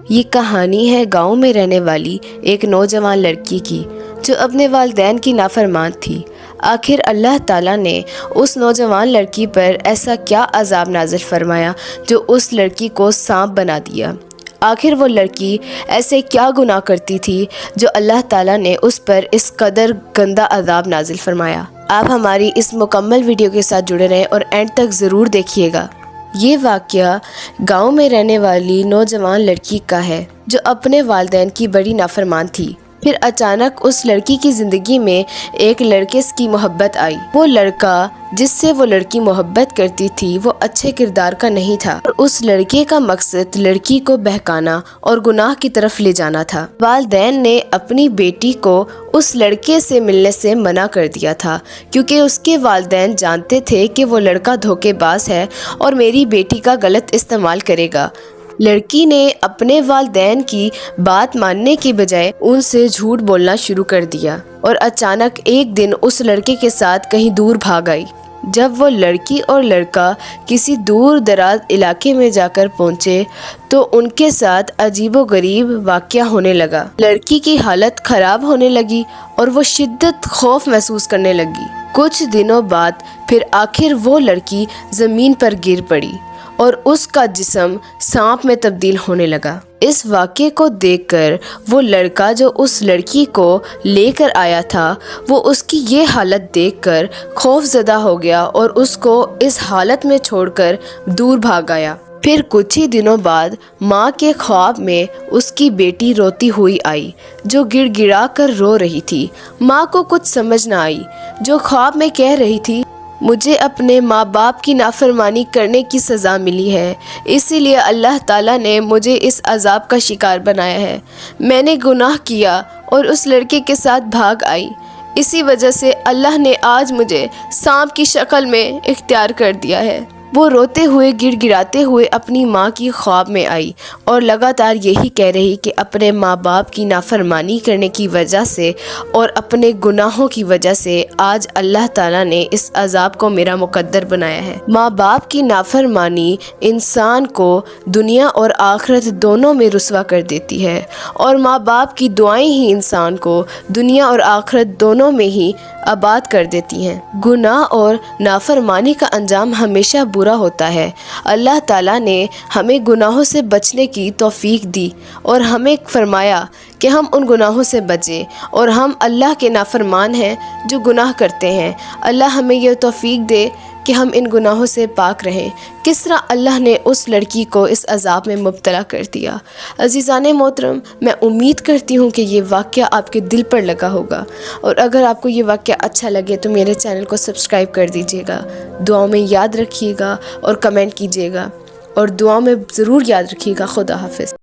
یہ کہانی ہے گاؤں میں رہنے والی ایک نوجوان لڑکی کی جو اپنے والدین کی نافرمان تھی۔ آخر اللہ تعالیٰ نے اس نوجوان لڑکی پر ایسا کیا عذاب نازل فرمایا جو اس لڑکی کو سانپ بنا دیا۔ آخر وہ لڑکی ایسے کیا گناہ کرتی تھی جو اللہ تعالیٰ نے اس پر اس قدر گندا عذاب نازل فرمایا۔ آپ ہماری اس مکمل ویڈیو کے ساتھ جڑے رہیں اور اینڈ تک ضرور دیکھیے گا۔ یہ واقعہ گاؤں میں رہنے والی نوجوان لڑکی کا ہے جو اپنے والدین کی بڑی نافرمان تھی۔ پھر اچانک اس لڑکی کی زندگی میں ایک لڑکے کی محبت آئی۔ وہ لڑکا جس سے وہ لڑکی محبت کرتی تھی وہ اچھے کردار کا نہیں تھا اور اس لڑکے کا مقصد لڑکی کو بہکانا اور گناہ کی طرف لے جانا تھا۔ والدین نے اپنی بیٹی کو اس لڑکے سے ملنے سے منع کر دیا تھا کیونکہ اس کے والدین جانتے تھے کہ وہ لڑکا دھوکے باز ہے اور میری بیٹی کا غلط استعمال کرے گا۔ لڑکی نے اپنے والدین کی بات ماننے کی بجائے ان سے جھوٹ بولنا شروع کر دیا اور اچانک ایک دن اس لڑکے کے ساتھ کہیں دور بھاگ آئی۔ جب وہ لڑکی اور لڑکا کسی دور دراز علاقے میں جا کر پہنچے تو ان کے ساتھ عجیب و غریب واقعہ ہونے لگا۔ لڑکی کی حالت خراب ہونے لگی اور وہ شدت خوف محسوس کرنے لگی۔ کچھ دنوں بعد پھر آخر وہ لڑکی زمین پر گر پڑی اور اس کا جسم سانپ میں تبدیل ہونے لگا۔ اس واقعے کو دیکھ کر وہ لڑکا جو اس لڑکی کو لے کر آیا تھا وہ اس کی یہ حالت دیکھ کر خوف زدہ ہو گیا اور اس کو اس حالت میں چھوڑ کر دور بھاگ آیا۔ پھر کچھ ہی دنوں بعد ماں کے خواب میں اس کی بیٹی روتی ہوئی آئی جو گڑ گڑا کر رو رہی تھی۔ ماں کو کچھ سمجھ نہ آئی جو خواب میں کہہ رہی تھی، مجھے اپنے ماں باپ کی نافرمانی کرنے کی سزا ملی ہے، اسی لیے اللہ تعالیٰ نے مجھے اس عذاب کا شکار بنایا ہے۔ میں نے گناہ کیا اور اس لڑکے کے ساتھ بھاگ آئی، اسی وجہ سے اللہ نے آج مجھے سانپ کی شکل میں اختیار کر دیا ہے۔ وہ روتے ہوئے گڑ گڑاتے ہوئے اپنی ماں کی خواب میں آئی اور لگاتار یہی کہہ رہی کہ اپنے ماں باپ کی نافرمانی کرنے کی وجہ سے اور اپنے گناہوں کی وجہ سے آج اللہ تعالیٰ نے اس عذاب کو میرا مقدر بنایا ہے۔ ماں باپ کی نافرمانی انسان کو دنیا اور آخرت دونوں میں رسوا کر دیتی ہے اور ماں باپ کی دعائیں ہی انسان کو دنیا اور آخرت دونوں میں ہی آباد کر دیتی ہیں۔ گناہ اور نافرمانی کا انجام ہمیشہ برا ہوتا ہے۔ اللہ تعالیٰ نے ہمیں گناہوں سے بچنے کی توفیق دی اور ہمیں فرمایا کہ ہم ان گناہوں سے بچیں اور ہم اللہ کے نافرمان ہیں جو گناہ کرتے ہیں۔ اللہ ہمیں یہ توفیق دے کہ ہم ان گناہوں سے پاک رہیں۔ کس طرح اللہ نے اس لڑکی کو اس عذاب میں مبتلا کر دیا۔ عزیزان محترم، میں امید کرتی ہوں کہ یہ واقعہ آپ کے دل پر لگا ہوگا اور اگر آپ کو یہ واقعہ اچھا لگے تو میرے چینل کو سبسکرائب کر دیجیے گا، دعاؤں میں یاد رکھیے گا اور کمنٹ کیجیے گا اور دعاؤں میں ضرور یاد رکھیے گا۔ خدا حافظ۔